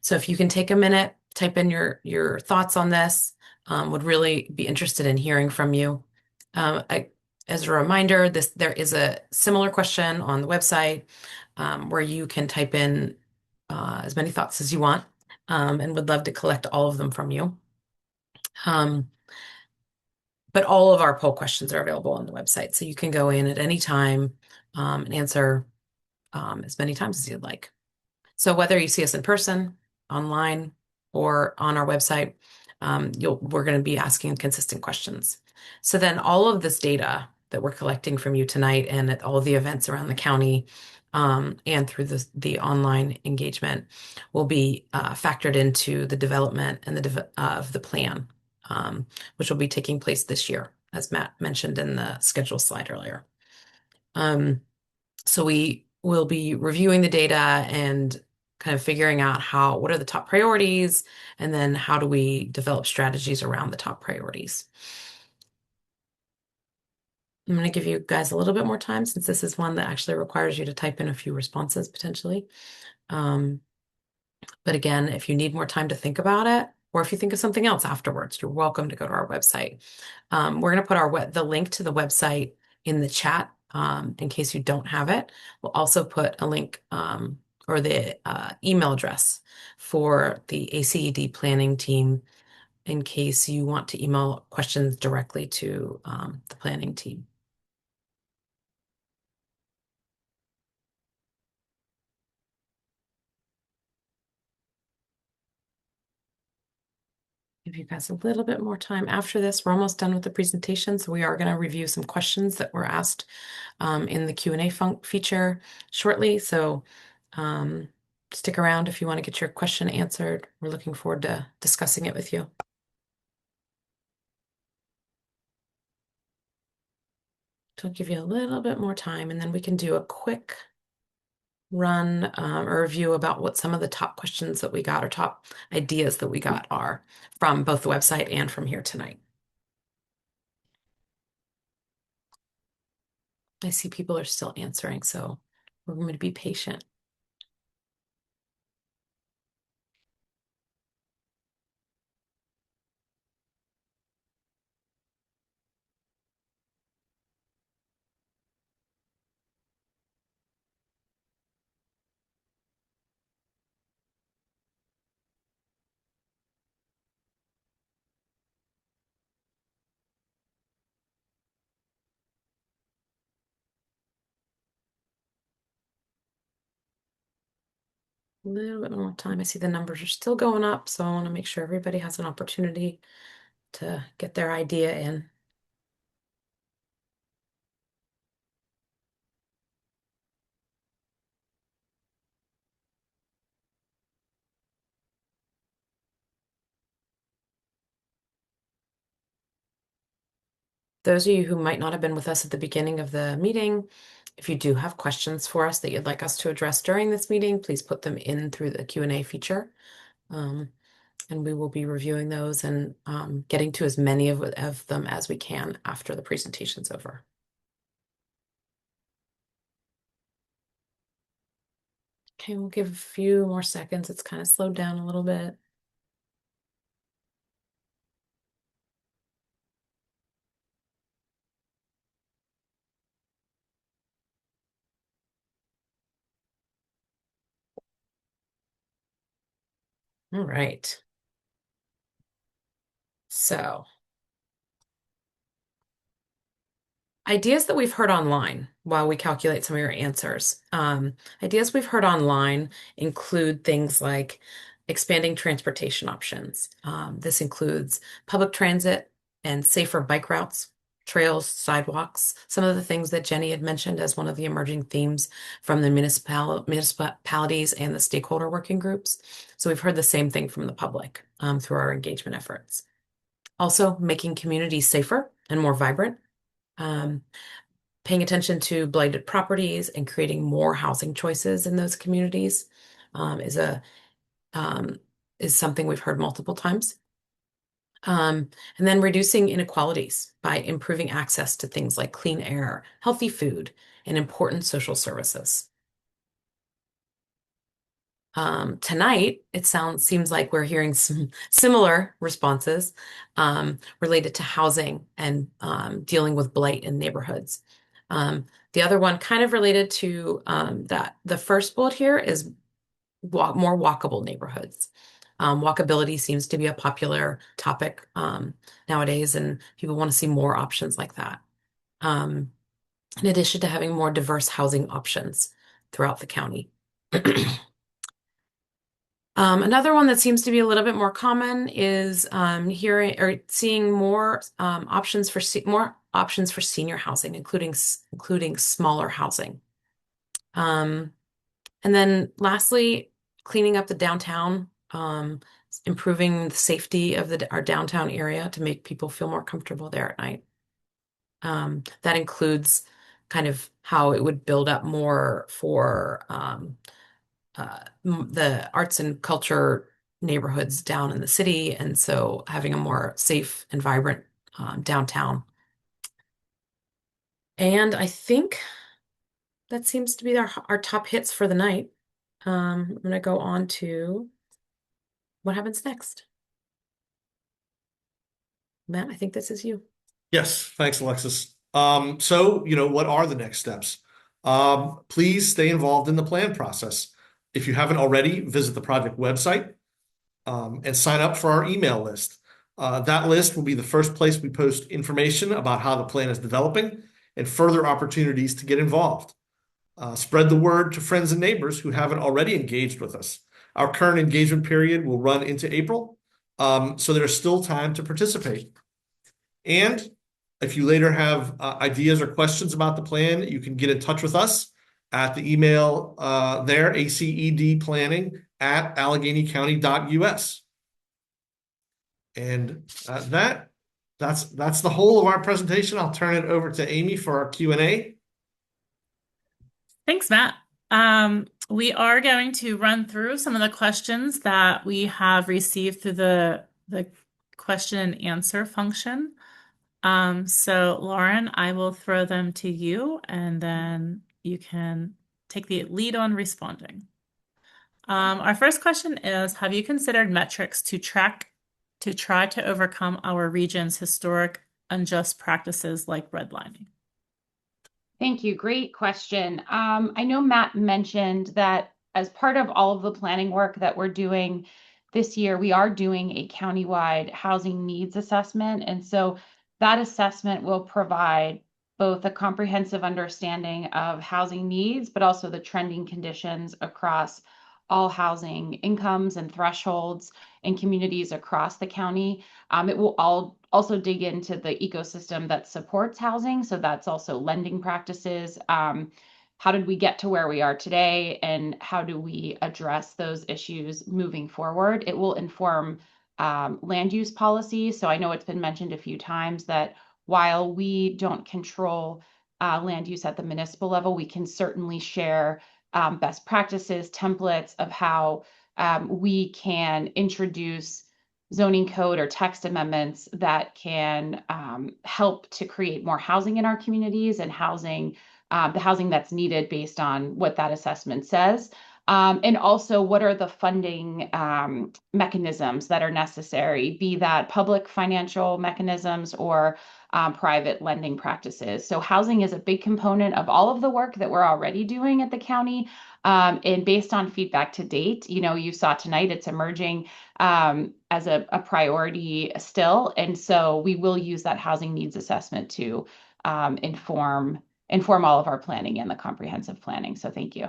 So if you can take a minute, type in your thoughts on this, would really be interested in hearing from you. As a reminder, there is a similar question on the website where you can type in as many thoughts as you want, and would love to collect all of them from you. But all of our poll questions are available on the website, so you can go in at any time and answer as many times as you'd like. So whether you see us in person, online, or on our website, we're going to be asking consistent questions. So then all of this data that we're collecting from you tonight and at all of the events around the county and through the online engagement will be factored into the development and of the plan, which will be taking place this year, as Matt mentioned in the schedule slide earlier. So we will be reviewing the data and kind of figuring out what are the top priorities, and then how do we develop strategies around the top priorities. I'm going to give you guys a little bit more time since this is one that actually requires you to type in a few responses potentially. But again, if you need more time to think about it, or if you think of something else afterwards, you're welcome to go to our website. We're going to put the link to the website in the chat in case you don't have it. We'll also put a link or the email address for the ACED planning team in case you want to email questions directly to the planning team. Give you guys a little bit more time after this. We're almost done with the presentation, so we are going to review some questions that were asked in the Q&A feature shortly. So stick around if you want to get your question answered. We're looking forward to discussing it with you. So I'll give you a little bit more time, and then we can do a quick run or review about what some of the top questions that we got or top ideas that we got are from both the website and from here tonight. I see people are still answering, so we're going to be patient. A little bit more time. I see the numbers are still going up, so I want to make sure everybody has an opportunity to get their idea in. Those of you who might not have been with us at the beginning of the meeting, if you do have questions for us that you'd like us to address during this meeting, please put them in through the Q&A feature. And we will be reviewing those and getting to as many of them as we can after the presentation's over. Okay, we'll give a few more seconds. It's kind of slowed down a little bit. All right. So, ideas that we've heard online while we calculate some of your answers. Ideas we've heard online include things like expanding transportation options. This includes public transit and safer bike routes, trails, sidewalks, some of the things that Jenny had mentioned as one of the emerging themes from the municipalities and the stakeholder working groups. So we've heard the same thing from the public through our engagement efforts. Also, making communities safer and more vibrant. Paying attention to blighted properties and creating more housing choices in those communities is something we've heard multiple times. And then reducing inequalities by improving access to things like clean air, healthy food, and important social services. Tonight, seems like we're hearing some similar responses related to housing and dealing with blight in neighborhoods. The other one kind of related to the first bullet here is more walkable neighborhoods. Walkability seems to be a popular topic nowadays, and people want to see more options like that. In addition to having more diverse housing options throughout the county. Another one that seems to be a little bit more common is hearing or seeing more options for senior housing, including smaller housing. And then lastly, cleaning up the downtown, improving the safety of our downtown area to make people feel more comfortable there at night. That includes kind of how it would build up more for the arts and culture neighborhoods down in the city, and so having a more safe and vibrant downtown. And I think that seems to be our top hits for the night. I'm going to go on to what happens next. Matt, I think this is you. Yes, thanks, Alexis. So, what are the next steps? Please stay involved in the plan process. If you haven't already, visit the project website and sign up for our email list. That list will be the first place we post information about how the plan is developing and further opportunities to get involved. Spread the word to friends and neighbors who haven't already engaged with us. Our current engagement period will run into April, so there's still time to participate. And if you later have ideas or questions about the plan, you can get in touch with us at the email there, acedplanning@alleghenycounty.us. And that's the whole of our presentation. I'll turn it over to Amy for our Q&A. Thanks, Matt. We are going to run through some of the questions that we have received through the question and answer function. So Lauren, I will throw them to you, and then you can take the lead on responding. Our first question is, have you considered metrics to try to overcome our region's historic unjust practices like redlining? Thank you. Great question. I know Matt mentioned that as part of all of the planning work that we're doing this year, we are doing a countywide housing needs assessment. And so that assessment will provide both a comprehensive understanding of housing needs, but also the trending conditions across all housing incomes and thresholds in communities across the county. It will also dig into the ecosystem that supports housing. So that's also lending practices. How did we get to where we are today, and how do we address those issues moving forward? It will inform land use policy. So I know it's been mentioned a few times that while we don't control land use at the municipal level, we can certainly share best practices, templates of how we can introduce zoning code or text amendments that can help to create more housing in our communities and the housing that's needed based on what that assessment says. And also, what are the funding mechanisms that are necessary, be that public financial mechanisms or private lending practices. So housing is a big component of all of the work that we're already doing at the county. And based on feedback to date, you saw tonight it's emerging as a priority still. And so we will use that housing needs assessment to inform all of our planning and the comprehensive planning. So thank you.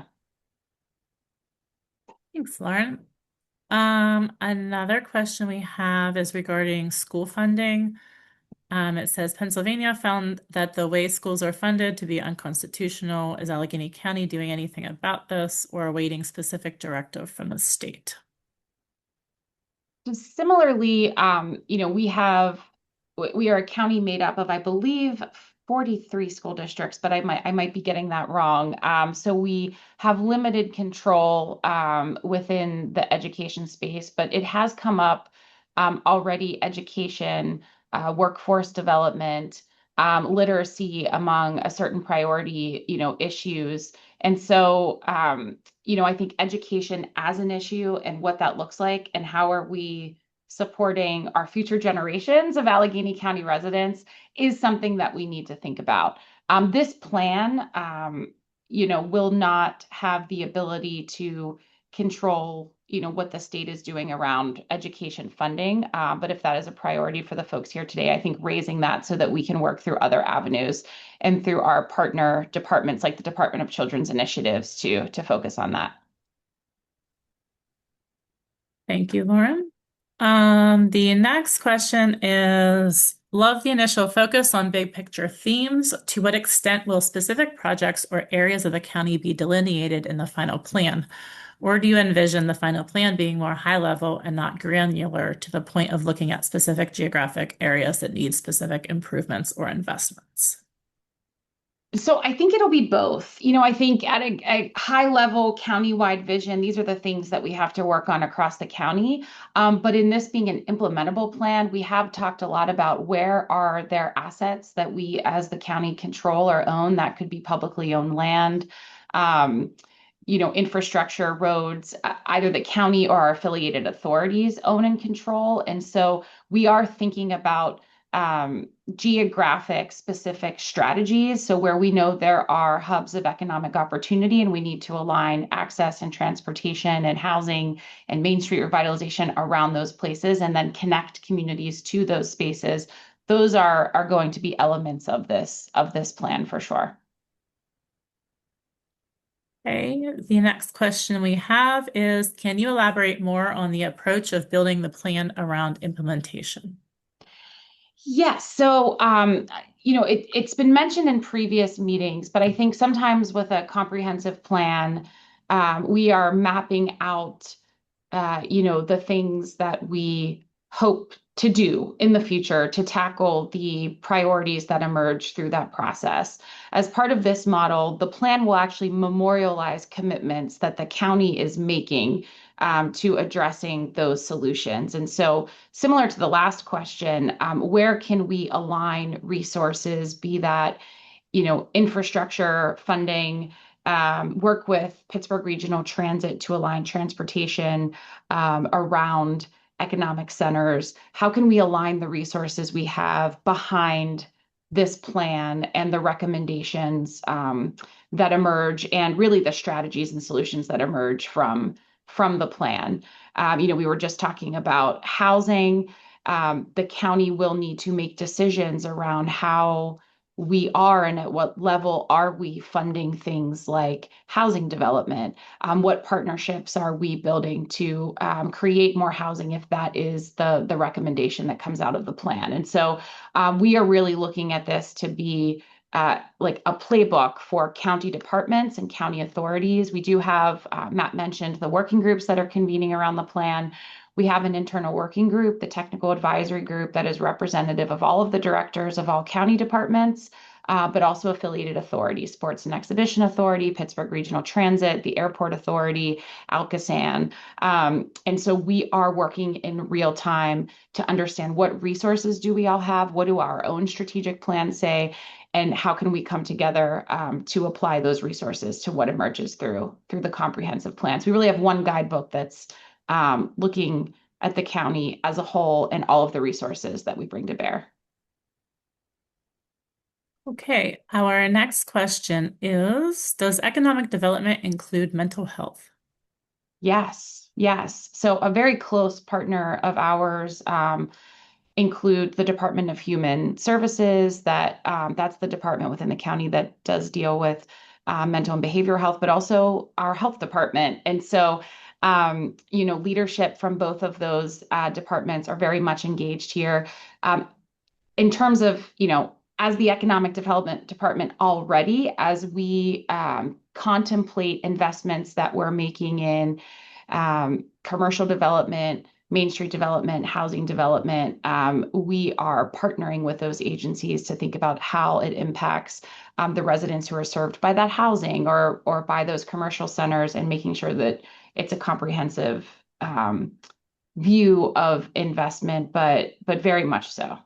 Thanks, Lauren. Another question we have is regarding school funding. It says Pennsylvania found that the way schools are funded to be unconstitutional. Is Allegheny County doing anything about this or awaiting specific directive from the state? Similarly, we are a county made up of, I believe, 43 school districts, but I might be getting that wrong. So we have limited control within the education space, but it has come up already: education, workforce development, literacy among a certain priority, issues. And so, I think education as an issue and what that looks like and how are we supporting our future generations of Allegheny County residents is something that we need to think about. This plan, will not have the ability to control what the state is doing around education funding. But if that is a priority for the folks here today, I think raising that so that we can work through other avenues and through our partner departments like the Department of Children's Initiatives to focus on that. Thank you, Lauren. The next question is, love the initial focus on big picture themes. To what extent will specific projects or areas of the county be delineated in the final plan? Or do you envision the final plan being more high level and not granular to the point of looking at specific geographic areas that need specific improvements or investments? So I think it'll be both. I think at a high level countywide vision, these are the things that we have to work on across the county. But in this being an implementable plan, we have talked a lot about where are there assets that we as the county control or own. That could be publicly owned land, infrastructure, roads, either the county or our affiliated authorities own and control. And so we are thinking about geographic specific strategies. So where we know there are hubs of economic opportunity and we need to align access and transportation and housing and Main Street revitalization around those places and then connect communities to those spaces. Those are going to be elements of this plan for sure. Okay, the next question we have is, can you elaborate more on the approach of building the plan around implementation? Yes. So, it's been mentioned in previous meetings, but I think sometimes with a comprehensive plan, we are mapping out, the things that we hope to do in the future to tackle the priorities that emerge through that process. As part of this model, the plan will actually memorialize commitments that the county is making to addressing those solutions. And so, similar to the last question, where can we align resources, be that, infrastructure funding, work with Pittsburgh Regional Transit to align transportation around economic centers? How can we align the resources we have behind this plan and the recommendations that emerge and really the strategies and solutions that emerge from the plan? We were just talking about housing. The county will need to make decisions around how we are and at what level are we funding things like housing development? What partnerships are we building to create more housing if that is the recommendation that comes out of the plan? And so we are really looking at this to be like a playbook for county departments and county authorities. We do have, Matt mentioned the working groups that are convening around the plan. We have an internal working group, the technical advisory group, that is representative of all of the directors of all county departments, but also affiliated authorities, Sports and Exhibition Authority, Pittsburgh Regional Transit, the Airport Authority, Alcosan. And so we are working in real time to understand what resources do we all have, what do our own strategic plans say, and how can we come together to apply those resources to what emerges through the comprehensive plans. We really have one guidebook that's looking at the county as a whole and all of the resources that we bring to bear. Okay, our next question is, does economic development include mental health? Yes. So a very close partner of ours include the Department of Human Services. That's the department within the county that does deal with mental and behavioral health, but also our health department. And so leadership from both of those departments are very much engaged here. In terms of, as the Economic Development Department already, as we contemplate investments that we're making in commercial development, Main Street development, housing development, we are partnering with those agencies to think about how it impacts the residents who are served by that housing or by those commercial centers, and making sure that it's a comprehensive view of investment, but very much so.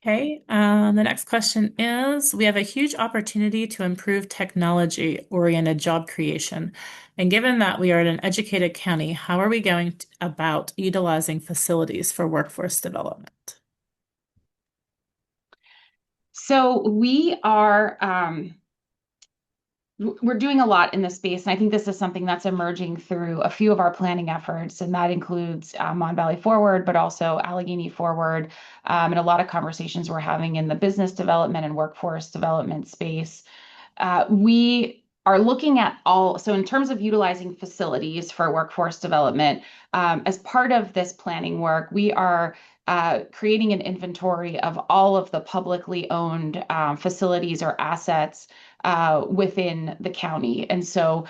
Okay, the next question is, we have a huge opportunity to improve technology-oriented job creation. And given that we are in an educated county, how are we going about utilizing facilities for workforce development? So we are we're doing a lot in this space, and I think this is something that's emerging through a few of our planning efforts, and that includes Mon Valley Forward, but also Allegheny Forward, and a lot of conversations we're having in the business development and workforce development space. We are looking at so in terms of utilizing facilities for workforce development, as part of this planning work, we are creating an inventory of all of the publicly owned facilities or assets within the county. And so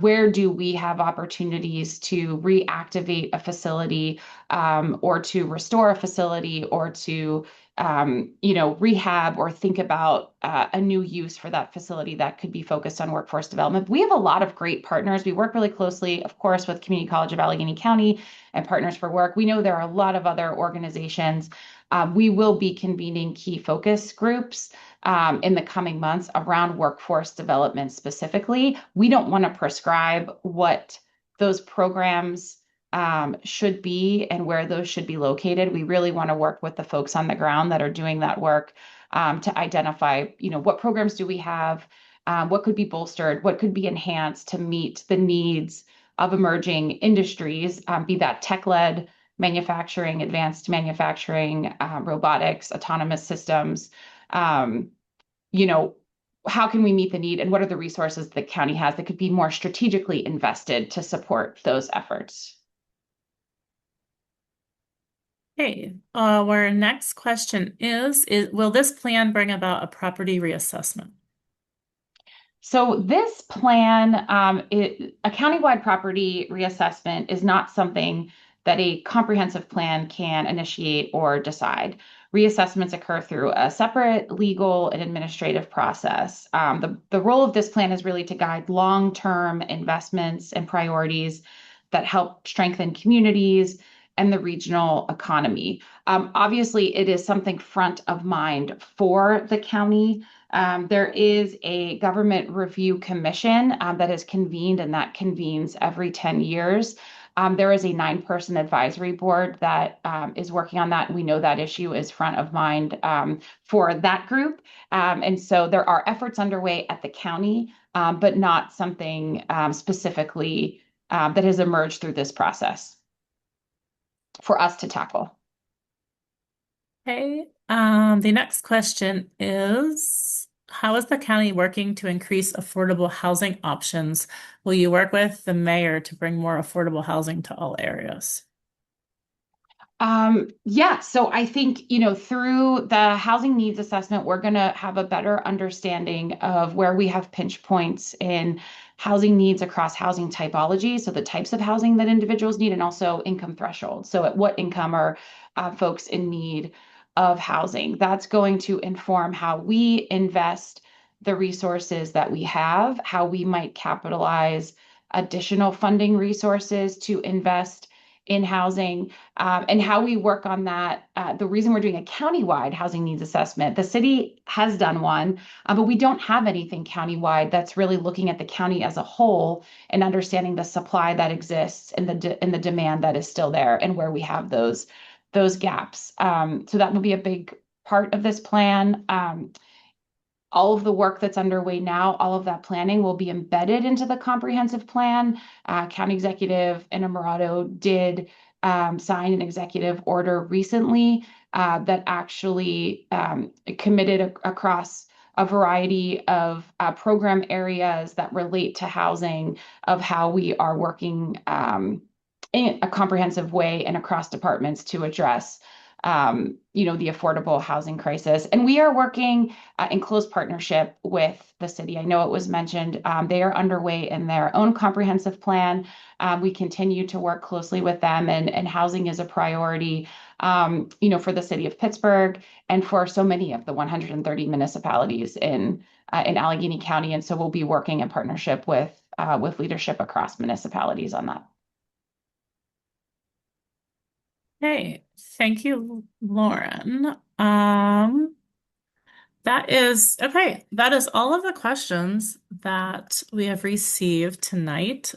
where do we have opportunities to reactivate a facility, or to restore a facility, or to rehab, or think about a new use for that facility that could be focused on workforce development. We have a lot of great partners. We work really closely, of course, with Community College of Allegheny County and Partners for Work. We know there are a lot of other organizations. We will be convening key focus groups in the coming months around workforce development specifically. We don't want to prescribe what those programs should be and where those should be located. We really want to work with the folks on the ground that are doing that work to identify, what programs do we have, what could be bolstered, what could be enhanced to meet the needs of emerging industries, be that tech-led manufacturing, advanced manufacturing, robotics, autonomous systems. How can we meet the need, and what are the resources the county has that could be more strategically invested to support those efforts? Okay, our next question is will this plan bring about a property reassessment? So this plan, a countywide property reassessment is not something that a comprehensive plan can initiate or decide. Reassessments occur through a separate legal and administrative process. The role of this plan is really to guide long-term investments and priorities that help strengthen communities and the regional economy. Obviously, it is something front of mind for the county. There is a government review commission that is convened, and that convenes every 10 years. There is a 9-person advisory board that is working on that. We know that issue is front of mind for that group. And so there are efforts underway at the county, but not something specifically that has emerged through this process for us to tackle. Okay, the next question is, how is the county working to increase affordable housing options? Will you work with the mayor to bring more affordable housing to all areas? Yeah, so I think, through the housing needs assessment, we're going to have a better understanding of where we have pinch points in housing needs across housing typology. So the types of housing that individuals need, and also income thresholds. So at what income are folks in need of housing? That's going to inform how we invest the resources that we have, how we might capitalize additional funding resources to invest in housing, and how we work on that. The reason we're doing a countywide housing needs assessment, the city has done one, but we don't have anything countywide that's really looking at the county as a whole and understanding the supply that exists and the demand that is still there, and where we have those gaps. So that will be a big part of this plan. All of the work that's underway now, all of that planning will be embedded into the comprehensive plan. County Executive Innamorato did sign an executive order recently that actually committed across a variety of program areas that relate to housing, of how we are working in a comprehensive way and across departments to address the affordable housing crisis. And we are working in close partnership with the city. I know it was mentioned, they are underway in their own comprehensive plan. We continue to work closely with them, and housing is a priority, for the city of Pittsburgh and for so many of the 130 municipalities in Allegheny County. And so we'll be working in partnership with leadership across municipalities on that. Okay, thank you, Lauren. That is all of the questions that we have received tonight.